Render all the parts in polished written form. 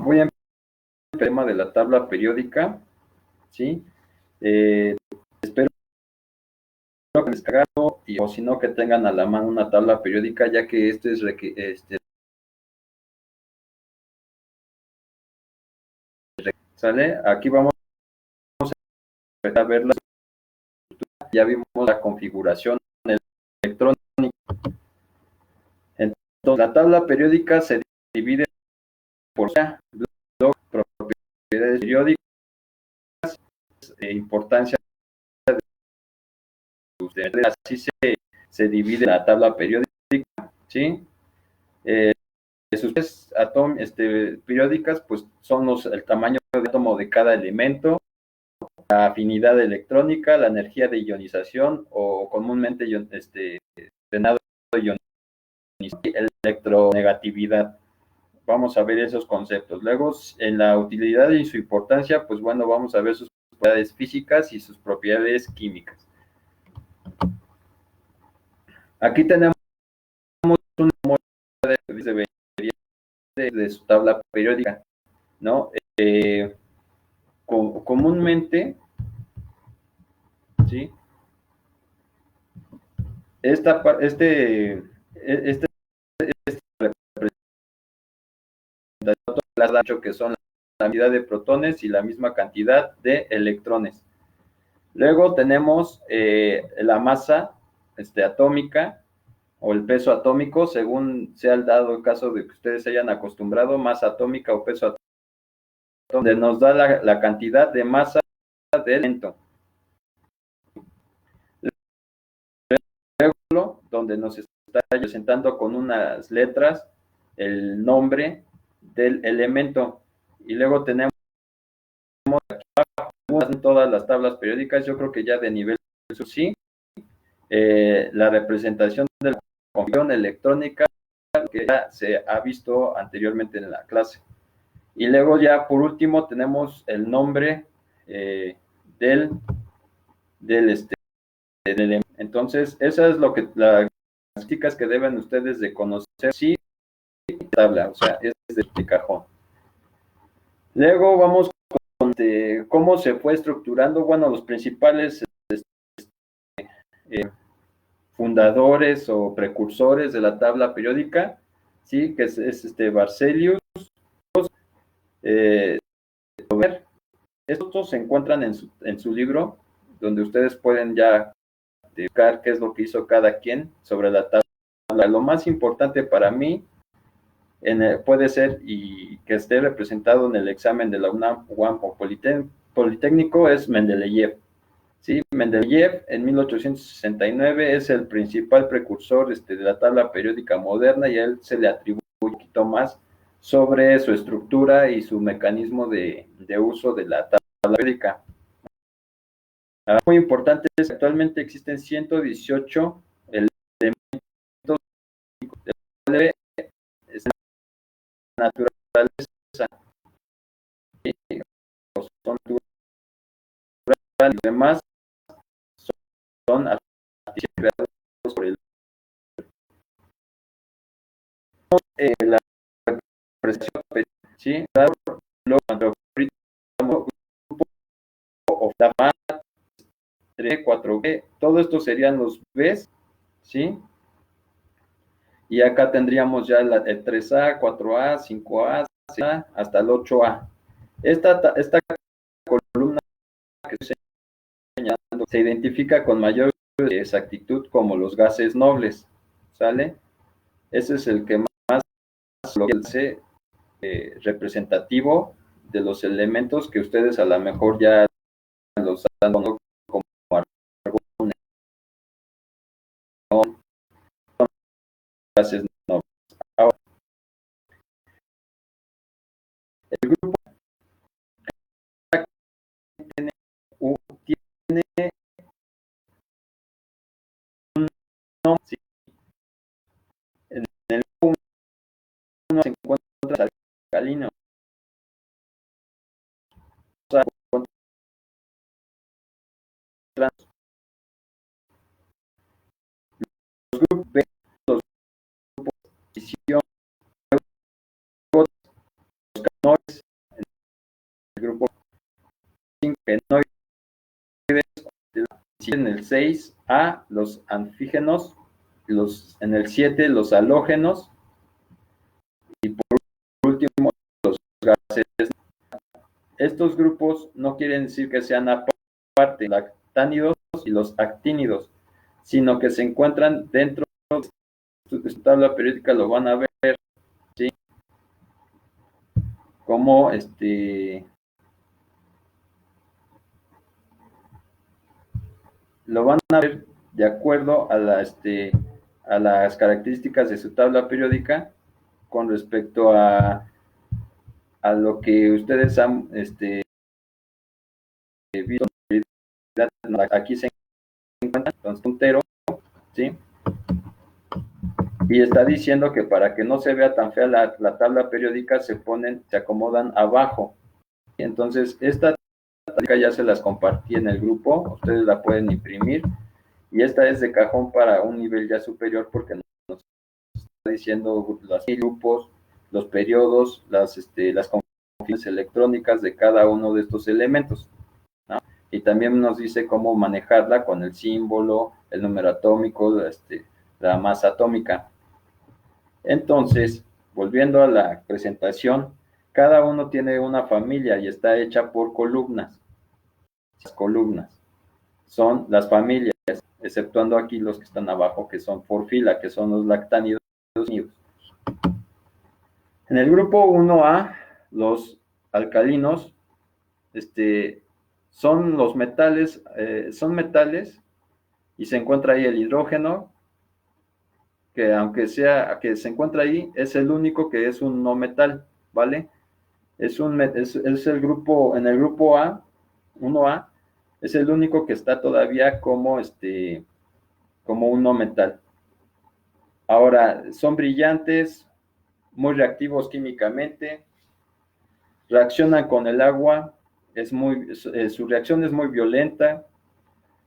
Voy a empezar el tema de la tabla periódica, ¿sí? Espero que les haga o si no que tengan a la mano una tabla periódica, ya que ¿sale? Aquí vamos a ver ya vimos la configuración electrónica. Entonces, la tabla periódica se divide por blog, propiedades periódicas, importancia de así se divide la tabla periódica, ¿sí? Sus periódicas pues son el tamaño de átomo de cada elemento, la afinidad electrónica, la energía de ionización o comúnmente denominado ionizante, electronegatividad. Vamos a ver esos conceptos. Luego, en la utilidad y su importancia, pues bueno, vamos a ver sus propiedades físicas y sus propiedades químicas. Aquí tenemos una muestra de su tabla periódica, ¿no? Comúnmente, ¿sí? Este las ha dicho que son la cantidad de protones y la misma cantidad de electrones. Luego tenemos la masa atómica o el peso atómico, según sea el dado el caso de que ustedes se hayan acostumbrado, masa atómica o peso atómico, donde nos da la cantidad de masa del elemento. Luego, donde nos está presentando con unas letras el nombre del elemento. Y luego tenemos en todas las tablas periódicas, yo creo que ya de nivel sí, la representación de la configuración electrónica que ya se ha visto anteriormente en la clase. Y luego ya por último tenemos el nombre del elemento. Entonces, esa es lo que las características que deben ustedes de conocer, sí, tabla, o sea, es de cajón. Luego vamos con cómo se fue estructurando, bueno, los principales fundadores o precursores de la tabla periódica, sí, que es Berzelius, eh, estos se encuentran en su libro, donde ustedes pueden ya buscar qué es lo que hizo cada quien sobre la tabla. Lo más importante para mí puede ser y que esté representado en el examen de la UNAM, UAM o Politécnico es Mendeleev. Sí, Mendeleev en 1869 es el principal precursor de la tabla periódica moderna y a él se le atribuye un poquito más sobre su estructura y su mecanismo de uso de la tabla periódica. Muy importante es que actualmente existen 118 elementos de naturaleza y son naturales, y demás son creados por el la presentación, ¿sí? Luego, cuando grupo o la 3, 4B, todo esto serían los Bs, ¿sí? Y acá tendríamos ya el 3A, 4A, 5A, 6A, hasta el 8A. Esta columna que estoy señalando se identifica con mayor exactitud como los gases nobles, ¿sale? Ese es el que más lo que hace representativo de los elementos que ustedes a lo mejor ya los han conocido como argón, gases nobles. Ahora, el grupo tiene, tiene un nombre, ¿sí? En el grupo 1 se encuentra alcalino, o sea, los grupos B, los grupos de fisión, alcalinoides, en el 6A los anfígenos, en el 7 los halógenos, y por último los gases. Estos grupos no quieren decir que sean aparte, los lactánidos y los actínidos, sino que se encuentran dentro de su tabla periódica, lo van a ver, ¿sí? Como lo van a ver de acuerdo a las características de su tabla periódica con respecto a lo que ustedes han visto. Aquí se encuentra entonces puntero, ¿sí? Y está diciendo que para que no se vea tan fea la tabla periódica se acomodan abajo. Entonces esta tabla ya se las compartí en el grupo, ustedes la pueden imprimir, y esta es de cajón para un nivel ya superior porque nos está diciendo los grupos, los periodos, las configuraciones electrónicas de cada uno de estos elementos, ¿no? Y también nos dice cómo manejarla con el símbolo, el número atómico, la masa atómica. Entonces, volviendo a la presentación, cada uno tiene una familia y está hecha por columnas. Las columnas son las familias, exceptuando aquí los que están abajo, que son por fila, que son los lactánidos. En el grupo 1A, los alcalinos son los metales, y se encuentra ahí el hidrógeno, que aunque sea que se encuentra ahí, es el único que es un no metal, ¿vale? Es el grupo, en el grupo A, 1A, es el único que está todavía como un no metal. Ahora, son brillantes, muy reactivos químicamente, reaccionan con el agua, su reacción es muy violenta,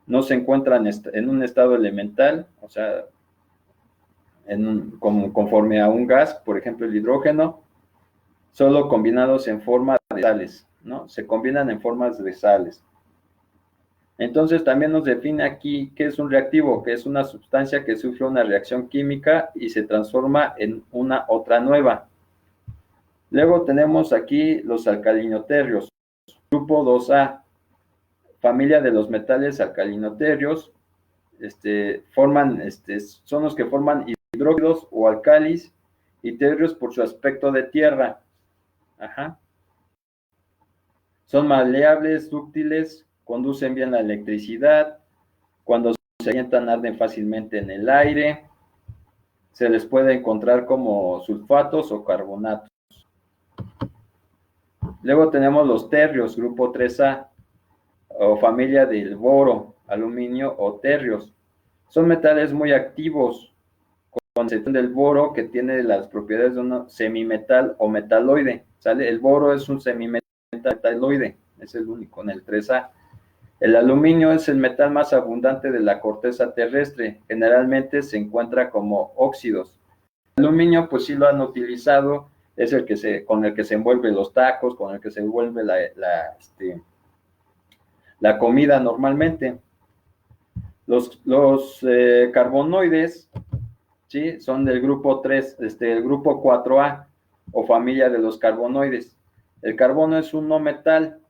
no se encuentran en un estado elemental, o sea, conforme a un gas, por ejemplo el hidrógeno, solo combinados en forma de sales, ¿no? Se combinan en formas de sales. Entonces también nos define aquí qué es un reactivo, que es una sustancia que sufre una reacción química y se transforma en una otra nueva. Luego tenemos aquí los alcalinoterrios, grupo 2A, familia de los metales alcalinoterrios, son los que forman hidróxidos o alcalis, y terrios por su aspecto de tierra. Ajá. Son maleables, dúctiles, conducen bien la electricidad, cuando se calientan arden fácilmente en el aire, se les puede encontrar como sulfatos o carbonatos. Luego tenemos los terrios, grupo 3A, o familia del boro, aluminio o terrios. Son metales muy activos, con excepción del boro, que tiene las propiedades de un semimetal o metaloide, ¿sale? El boro es un semimetaloide, es el único en el 3A. El aluminio es el metal más abundante de la corteza terrestre, generalmente se encuentra como óxidos. El aluminio, pues sí lo han utilizado, es con el que se envuelven los tacos, con el que se envuelve la comida normalmente. Los carbonoides, ¿sí? Son del grupo 3, el grupo 4A, o familia de los carbonoides. El carbono es un no metal,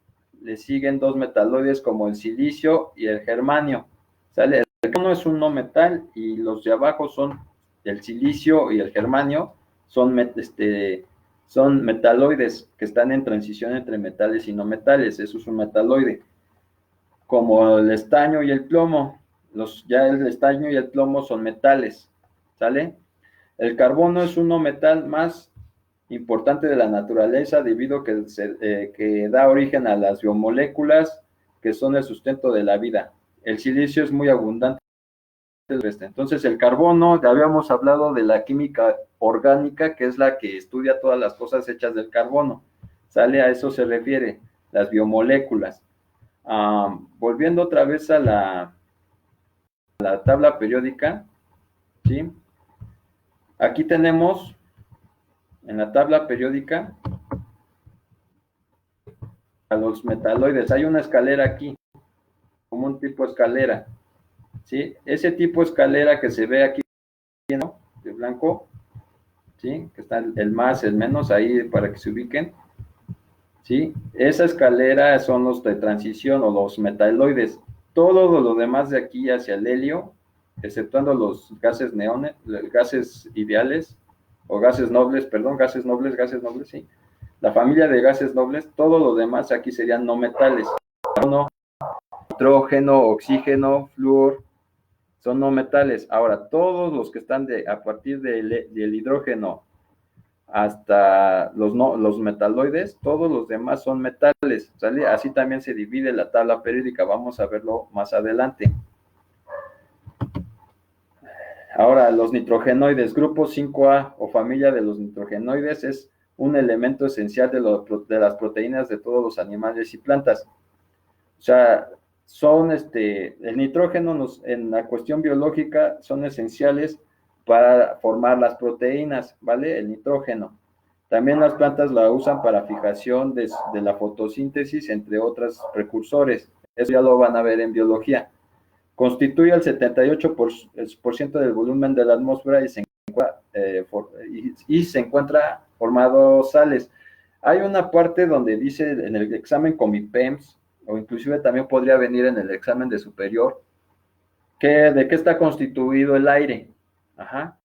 le siguen dos metaloides como el silicio y el germanio, ¿sale? El carbono es un no metal y los de abajo son el silicio y el germanio, son metaloides que están en transición entre metales y no metales, eso es un metaloide. Como el estaño y el plomo, ya el estaño y el plomo son metales, ¿sale? El carbono es un no metal más importante de la naturaleza debido a que da origen a las biomoléculas que son el sustento de la vida. El silicio es muy abundante. Entonces el carbono, ya habíamos hablado de la química orgánica, que es la que estudia todas las cosas hechas del carbono, ¿sale? A eso se refiere, las biomoléculas. Volviendo otra vez a la tabla periódica, ¿sí? Aquí tenemos en la tabla periódica a los metaloides. Hay una escalera aquí, como un tipo de escalera, ¿sí? Ese tipo de escalera que se ve aquí, ¿no? De blanco, ¿sí? Que está el más, el menos ahí para que se ubiquen, ¿sí? Esa escalera son los de transición o los metaloides. Todo lo demás de aquí hacia el helio, exceptuando los gases neones, gases ideales, o gases nobles, perdón, gases nobles, sí. La familia de gases nobles, todo lo demás aquí serían no metales. Nitrógeno, oxígeno, flúor, son no metales. Ahora, todos los que están a partir del hidrógeno hasta los metaloides, todos los demás son metales, ¿sale? Así también se divide la tabla periódica, vamos a verlo más adelante. Ahora, los nitrogenoides, grupo 5A o familia de los nitrogenoides es un elemento esencial de las proteínas de todos los animales y plantas. O sea, son el nitrógeno en la cuestión biológica son esenciales para formar las proteínas, ¿vale? El nitrógeno. También las plantas la usan para fijación de la fotosíntesis, entre otros precursores. Eso ya lo van a ver en biología. Constituye el 78% del volumen de la atmósfera y se encuentra formado sales. Hay una parte donde dice en el examen Comipems, o inclusive también podría venir en el examen de superior, de qué está constituido el aire. Ajá.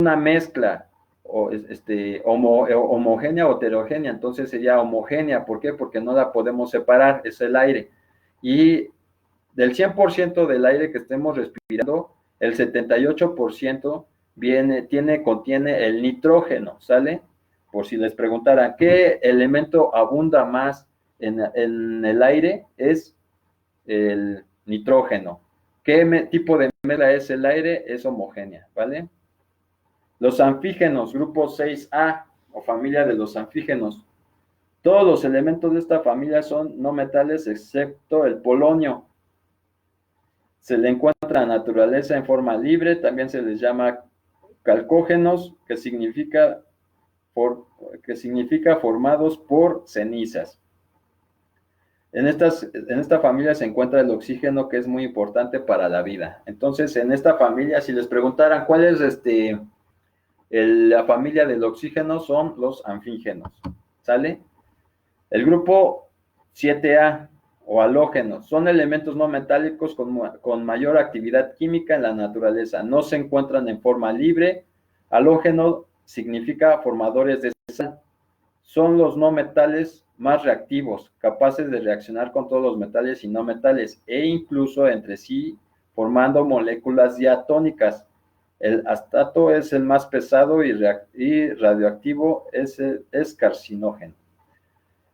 Una mezcla homogénea o heterogénea, entonces sería homogénea. ¿Por qué? Porque no la podemos separar, es el aire. Y del 100% del aire que estemos respirando, el 78% contiene el nitrógeno, ¿sale? Por si les preguntaran, ¿qué elemento abunda más en el aire? Es el nitrógeno. ¿Qué tipo de mezcla es el aire? Es homogénea, ¿vale? Los anfígenos, grupo 6A o familia de los anfígenos. Todos los elementos de esta familia son no metales excepto el polonio. Se le encuentra en la naturaleza en forma libre, también se les llama calcógenos, que significa formados por cenizas. En esta familia se encuentra el oxígeno, que es muy importante para la vida. Entonces, en esta familia, si les preguntaran cuál es la familia del oxígeno, son los anfígenos, ¿sale? El grupo 7A o halógenos son elementos no metálicos con mayor actividad química en la naturaleza. No se encuentran en forma libre. Halógeno significa formadores de sal. Son los no metales más reactivos, capaces de reaccionar con todos los metales y no metales, e incluso entre sí, formando moléculas diatónicas. El astato es el más pesado y radioactivo, es carcinógeno.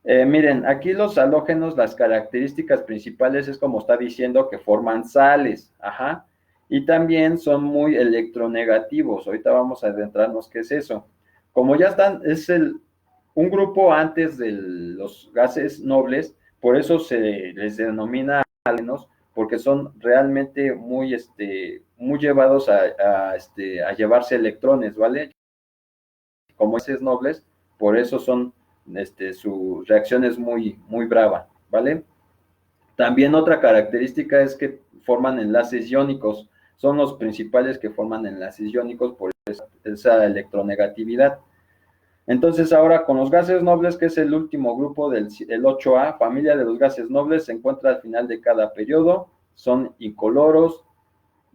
Miren, aquí los halógenos, las características principales es como está diciendo que forman sales, ajá, y también son muy electronegativos. Ahorita vamos a adentrarnos qué es eso. Como ya están, es un grupo antes de los gases nobles, por eso se les denomina halógenos, porque son realmente muy llevados a llevarse electrones, ¿vale? Como gases nobles, por eso son su reacción es muy, muy brava, ¿vale? También otra característica es que forman enlaces iónicos, son los principales que forman enlaces iónicos por esa electronegatividad. Entonces ahora con los gases nobles, que es el último grupo del 8A, familia de los gases nobles, se encuentra al final de cada periodo, son incoloros,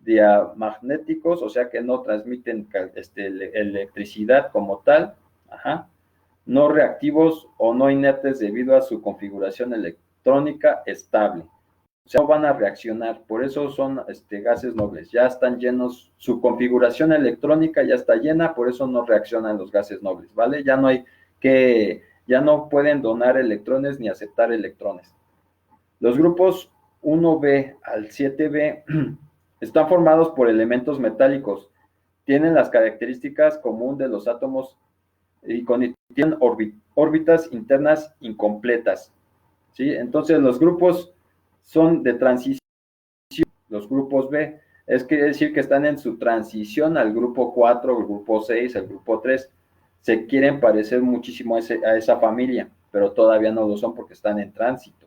diamagnéticos, o sea que no transmiten electricidad como tal, ajá, no reactivos o no inertes debido a su configuración electrónica estable. O sea, no van a reaccionar, por eso son gases nobles, ya están llenos, su configuración electrónica ya está llena, por eso no reaccionan los gases nobles, ¿vale? Ya no pueden donar electrones ni aceptar electrones. Los grupos 1B al 7B están formados por elementos metálicos, tienen las características comunes de los átomos y tienen órbitas internas incompletas, ¿sí? Entonces los grupos son de transición, los grupos B, quiere decir que están en su transición al grupo 4, al grupo 6, al grupo 3, se quieren parecer muchísimo a esa familia. pero todavía no lo son porque están en tránsito.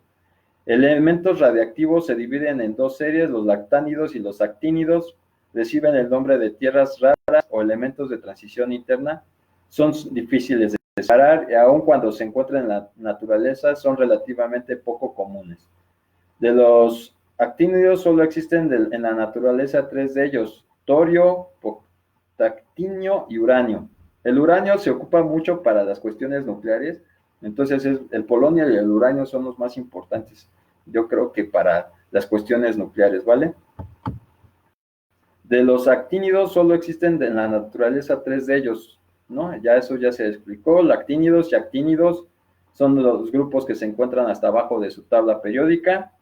Elementos radiactivos se dividen en dos series, los lactánidos y los actínidos, reciben el nombre de tierras raras o elementos de transición interna, son difíciles de separar y aun cuando se encuentran en la naturaleza son relativamente poco comunes. De los actínidos solo existen en la naturaleza 3 de ellos, torio, potaquio y uranio. El uranio se ocupa mucho para las cuestiones nucleares, entonces el polonio y el uranio son los más importantes, yo creo que para las cuestiones nucleares, ¿vale? De los actínidos solo existen en la naturaleza 3 de ellos, ¿no? Ya eso ya se explicó, lactínidos y actínidos son los grupos que se encuentran hasta abajo de su tabla periódica,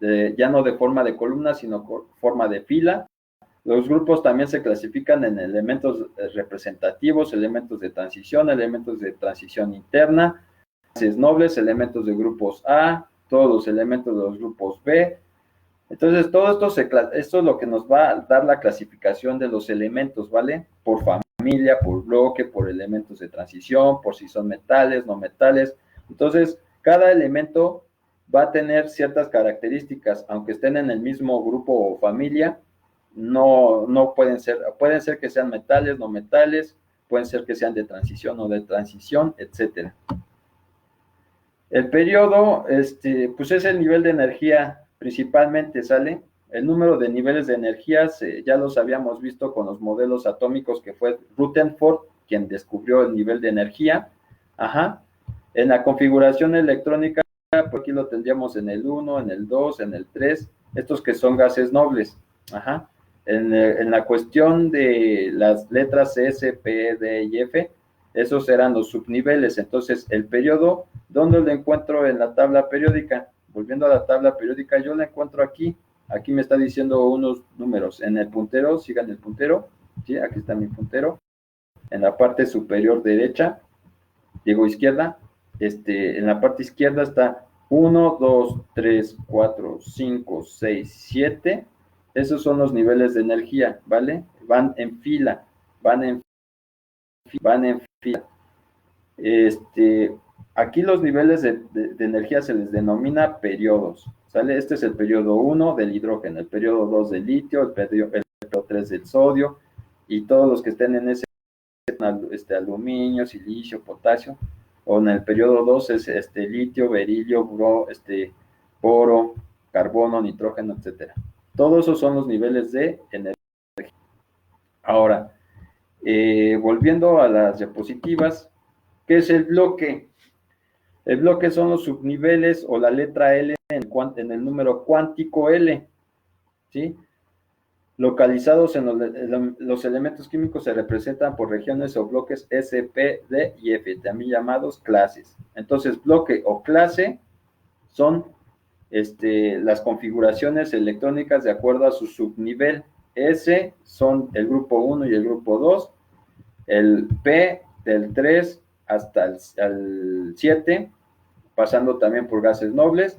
ya no de forma de columna, sino forma de fila. Los grupos también se clasifican en elementos representativos, elementos de transición interna, gases nobles, elementos de grupos A, todos los elementos de los grupos B. Entonces, todo esto es lo que nos va a dar la clasificación de los elementos, ¿vale? Por familia, por bloque, por elementos de transición, por si son metales, no metales. Entonces, cada elemento va a tener ciertas características, aunque estén en el mismo grupo o familia, no pueden ser que sean metales, no metales, pueden ser que sean de transición o de transición, etcétera. El periodo, pues es el nivel de energía principalmente, ¿sale? El número de niveles de energía ya los habíamos visto con los modelos atómicos, que fue Rutherford quien descubrió el nivel de energía. Ajá. En la configuración electrónica, por aquí lo tendríamos en el 1, en el 2, en el 3, estos que son gases nobles. Ajá. En la cuestión de las letras S, P, D y F, esos eran los subniveles. Entonces, el periodo, ¿dónde lo encuentro en la tabla periódica? Volviendo a la tabla periódica, yo la encuentro aquí. Aquí me está diciendo unos números. En el puntero, sigan el puntero. ¿Sí? Aquí está mi puntero. En la parte superior derecha, digo izquierda, en la parte izquierda está 1, 2, 3, 4, 5, 6, 7. Esos son los niveles de energía, ¿vale? Van en fila, van en fila. Aquí los niveles de energía se les denomina periodos, ¿sale? Este es el periodo 1 del hidrógeno, el periodo 2 del litio, el periodo 3 del sodio, y todos los que estén en ese aluminio, silicio, potasio, o en el periodo 2 es litio, berilio, boro, carbono, nitrógeno, etcétera. Todos esos son los niveles de energía. Ahora, volviendo a las diapositivas, ¿qué es el bloque? El bloque son los subniveles o la letra L en el número cuántico L, ¿sí? Localizados en los elementos químicos se representan por regiones o bloques S, P, D y F, también llamados clases. Entonces, bloque o clase son las configuraciones electrónicas de acuerdo a su subnivel. S son el grupo 1 y el grupo 2, el P del 3 hasta el 7, pasando también por gases nobles.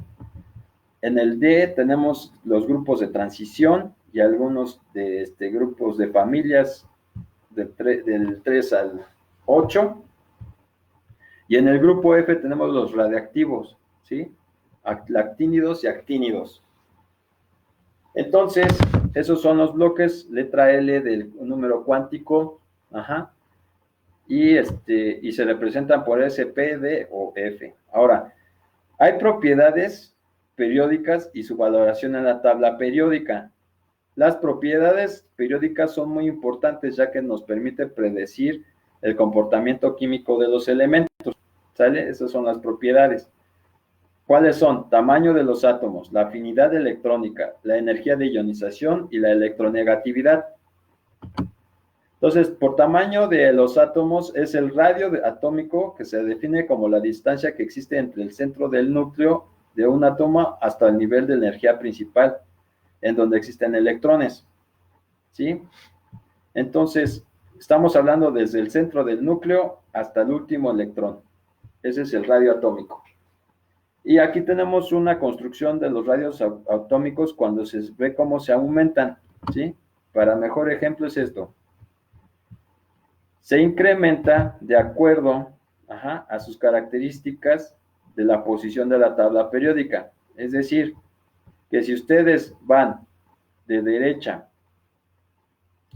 En el D tenemos los grupos de transición y algunos de grupos de familias del 3 al 8. Y en el grupo F tenemos los radiactivos, ¿sí? Lactínidos y actínidos. Entonces, esos son los bloques, letra L del número cuántico, ajá, y se representan por S, P, D o F. Ahora, hay propiedades periódicas y su valoración en la tabla periódica. Las propiedades periódicas son muy importantes ya que nos permite predecir el comportamiento químico de los elementos, ¿sale? Esas son las propiedades. ¿Cuáles son? Tamaño de los átomos, la afinidad electrónica, la energía de ionización y la electronegatividad. Entonces, por tamaño de los átomos es el radio atómico, que se define como la distancia que existe entre el centro del núcleo de un átomo hasta el nivel de energía principal, en donde existen electrones, ¿sí? Entonces, estamos hablando desde el centro del núcleo hasta el último electrón. Ese es el radio atómico. Y aquí tenemos una construcción de los radios atómicos cuando se ve cómo se aumentan, ¿sí? Para mejor ejemplo es esto. Se incrementa de acuerdo a sus características de la posición de la tabla periódica. Es decir, que si ustedes van de derecha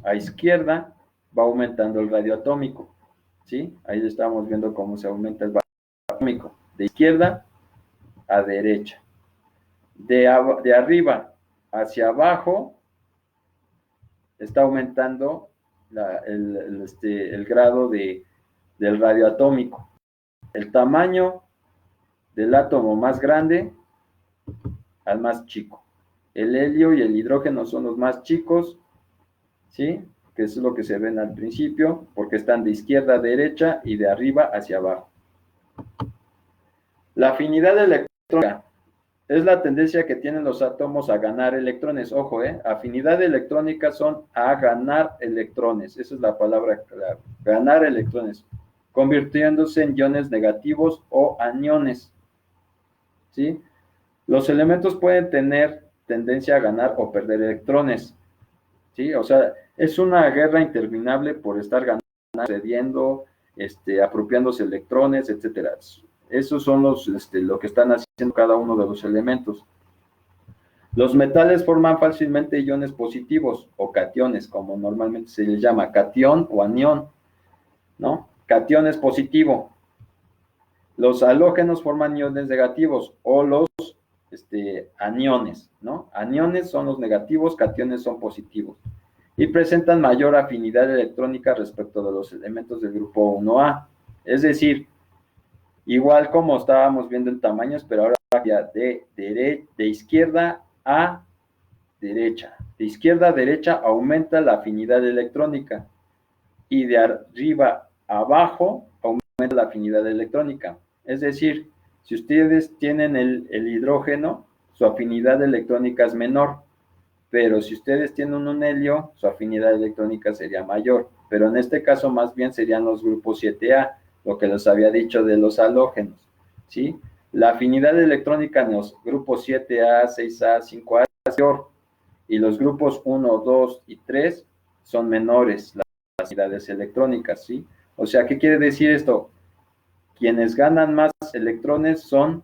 a izquierda, va aumentando el radio atómico, ¿sí? Ahí estamos viendo cómo se aumenta el radio atómico, de izquierda a derecha. De arriba hacia abajo, está aumentando el grado del radio atómico. El tamaño del átomo más grande al más chico. El helio y el hidrógeno son los más chicos, ¿sí? Que es lo que se ven al principio, porque están de izquierda a derecha y de arriba hacia abajo. La afinidad electrónica es la tendencia que tienen los átomos a ganar electrones. Ojo, afinidad electrónica son a ganar electrones. Esa es la palabra clave. Ganar electrones, convirtiéndose en iones negativos o aniones, ¿sí? Los elementos pueden tener tendencia a ganar o perder electrones, ¿sí? O sea, es una guerra interminable por estar ganando, cediendo, apropiándose electrones, etcétera. Esos son lo que están haciendo cada uno de los elementos. Los metales forman fácilmente iones positivos o cationes, como normalmente se les llama, catión o anión, ¿no? Catión es positivo. Los halógenos forman iones negativos o los aniones, ¿no? Aniones son los negativos, cationes son positivos. Y presentan mayor afinidad electrónica respecto de los elementos del grupo 1A. Es decir, igual como estábamos viendo en tamaños, pero ahora de izquierda a derecha. De izquierda a derecha aumenta la afinidad electrónica y de arriba a abajo aumenta la afinidad electrónica. Es decir, si ustedes tienen el hidrógeno, su afinidad electrónica es menor, pero si ustedes tienen un helio, su afinidad electrónica sería mayor. Pero en este caso más bien serían los grupos 7A, lo que les había dicho de los halógenos, ¿sí? La afinidad electrónica en los grupos 7A, 6A, 5A es mayor, y los grupos 1, 2 y 3 son menores las afinidades electrónicas, ¿sí? O sea, ¿qué quiere decir esto? Quienes ganan más electrones son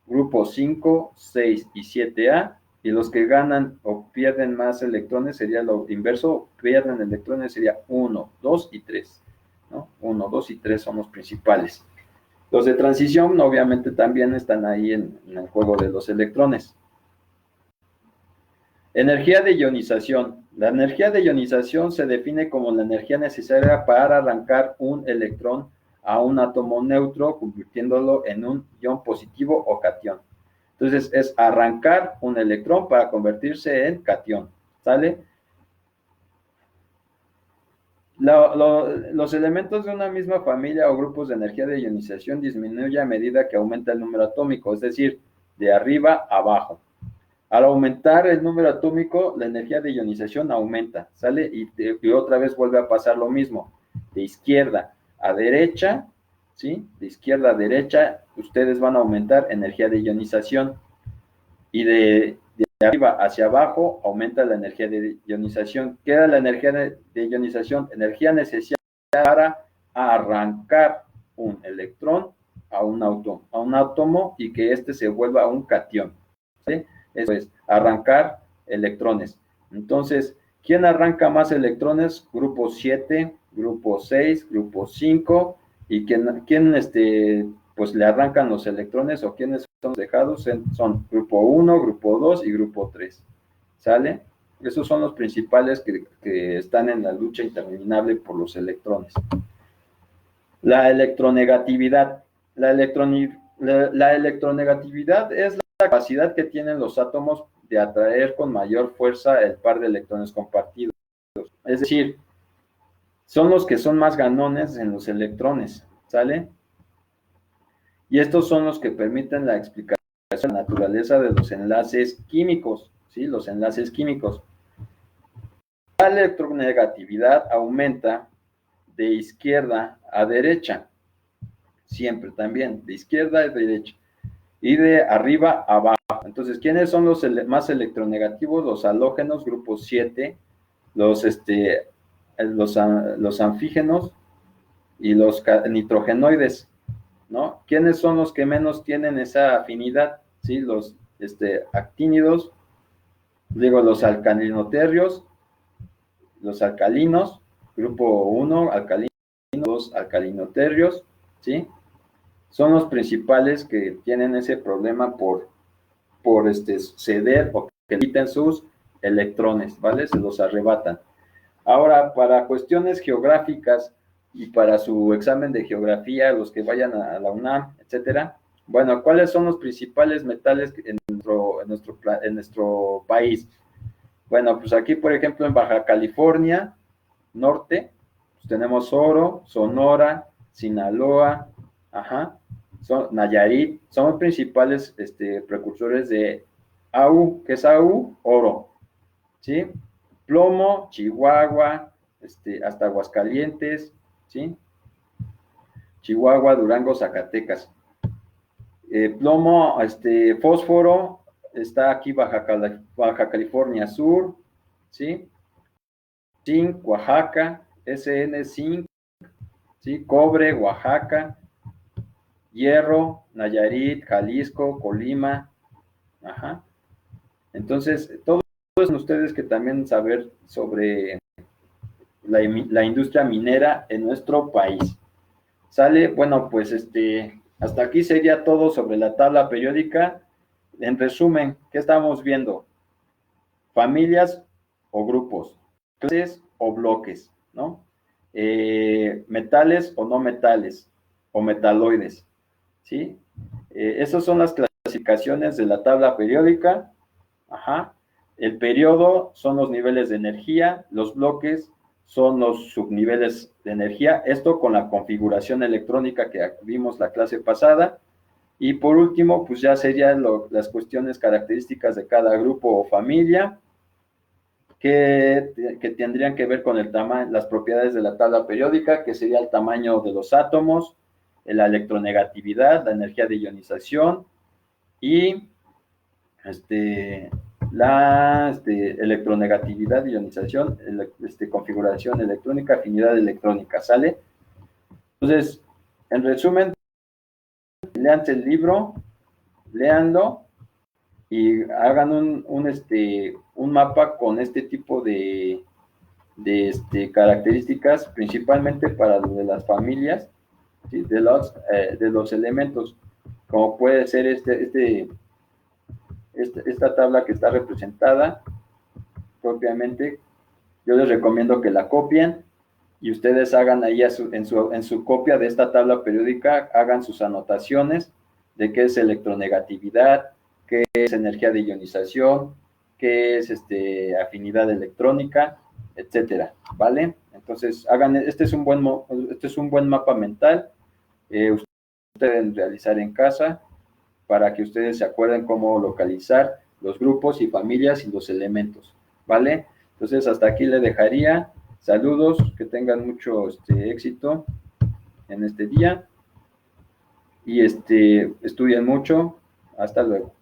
grupos 5, 6 y 7A, y los que ganan o pierden más electrones sería lo inverso, pierden electrones sería 1, 2 y 3, ¿no? 1, 2 y 3 son los principales. Los de transición obviamente también están ahí en el juego de los electrones. Energía de ionización. La energía de ionización se define como la energía necesaria para arrancar un electrón a un átomo neutro, convirtiéndolo en un ion positivo o catión. Entonces, es arrancar un electrón para convertirse en catión, ¿sale? Los elementos de una misma familia o grupos de energía de ionización disminuyen a medida que aumenta el número atómico, es decir, de arriba a abajo. Al aumentar el número atómico, la energía de ionización aumenta, ¿sale? Y otra vez vuelve a pasar lo mismo. De izquierda a derecha, ¿sí? De izquierda a derecha, ustedes van a aumentar energía de ionización. Y de arriba hacia abajo, aumenta la energía de ionización. Queda la energía de ionización, energía necesaria para arrancar un electrón a un átomo y que éste se vuelva un catión, ¿sí? Eso es, arrancar electrones. Entonces, ¿quién arranca más electrones? Grupo 7, grupo 6, grupo 5, y quién pues le arrancan los electrones o quienes son dejados son grupo 1, grupo 2 y grupo 3. ¿Sale? Esos son los principales que están en la lucha interminable por los electrones. La electronegatividad. La electronegatividad es la capacidad que tienen los átomos de atraer con mayor fuerza el par de electrones compartidos. Es decir, son los que son más ganones en los electrones, ¿sale? Y estos son los que permiten la explicación de la naturaleza de los enlaces químicos, ¿sí? Los enlaces químicos. La electronegatividad aumenta de izquierda a derecha, siempre también, de izquierda a derecha, y de arriba a abajo. Entonces, ¿quiénes son los más electronegativos? Los halógenos, grupo 7, los anfígenos y los nitrogenoides. ¿no? ¿Quiénes son los que menos tienen esa afinidad? ¿Sí? Los actínidos, digo, los alcalinoterrios, los alcalinos, grupo 1, alcalinos, 2, alcalinoterrios, ¿sí? Son los principales que tienen ese problema por ceder o que quiten sus electrones, ¿vale? Se los arrebatan. Ahora, para cuestiones geográficas y para su examen de geografía, los que vayan a la UNAM, etcétera, bueno, ¿cuáles son los principales metales en nuestro país? Bueno, pues aquí, por ejemplo, en Baja California Norte, pues tenemos oro, Sonora, Sinaloa, ajá, Nayarit, son principales precursores de AU, ¿qué es AU? Oro, ¿sí? Plomo, Chihuahua, hasta Aguascalientes, ¿sí? Chihuahua, Durango, Zacatecas. Plomo, fósforo, está aquí Baja California Sur, ¿sí? Zinc, Oaxaca, SN Zinc, ¿sí? Cobre, Oaxaca, hierro, Nayarit, Jalisco, Colima, ajá. Entonces, todos ustedes que también saber sobre la industria minera en nuestro país. ¿Sale? Bueno, pues hasta aquí sería todo sobre la tabla periódica. En resumen, ¿qué estamos viendo? Familias o grupos, clases o bloques, ¿no? Metales o no metales, o metaloides, ¿sí? Esas son las clasificaciones de la tabla periódica. Ajá. El periodo son los niveles de energía, los bloques son los subniveles de energía, esto con la configuración electrónica que vimos la clase pasada. Y por último, pues ya serían las cuestiones características de cada grupo o familia, que tendrían que ver con el tamaño, las propiedades de la tabla periódica, que sería el tamaño de los átomos, la electronegatividad, la energía de ionización y la electronegatividad, ionización, configuración electrónica, afinidad electrónica, ¿sale? Entonces, en resumen, lean el libro, léanlo y hagan un mapa con este tipo de características, principalmente para lo de las familias, ¿sí? de los elementos, como puede ser esta tabla que está representada propiamente. Yo les recomiendo que la copien y ustedes hagan ahí en su copia de esta tabla periódica, hagan sus anotaciones de qué es electronegatividad, qué es energía de ionización, qué es afinidad electrónica, etcétera, ¿vale? Entonces, hagan, este es un buen mapa mental, ustedes pueden realizar en casa para que ustedes se acuerden cómo localizar los grupos y familias y los elementos, ¿vale? Entonces, hasta aquí le dejaría. Saludos, que tengan mucho éxito en este día y estudien mucho. Hasta luego.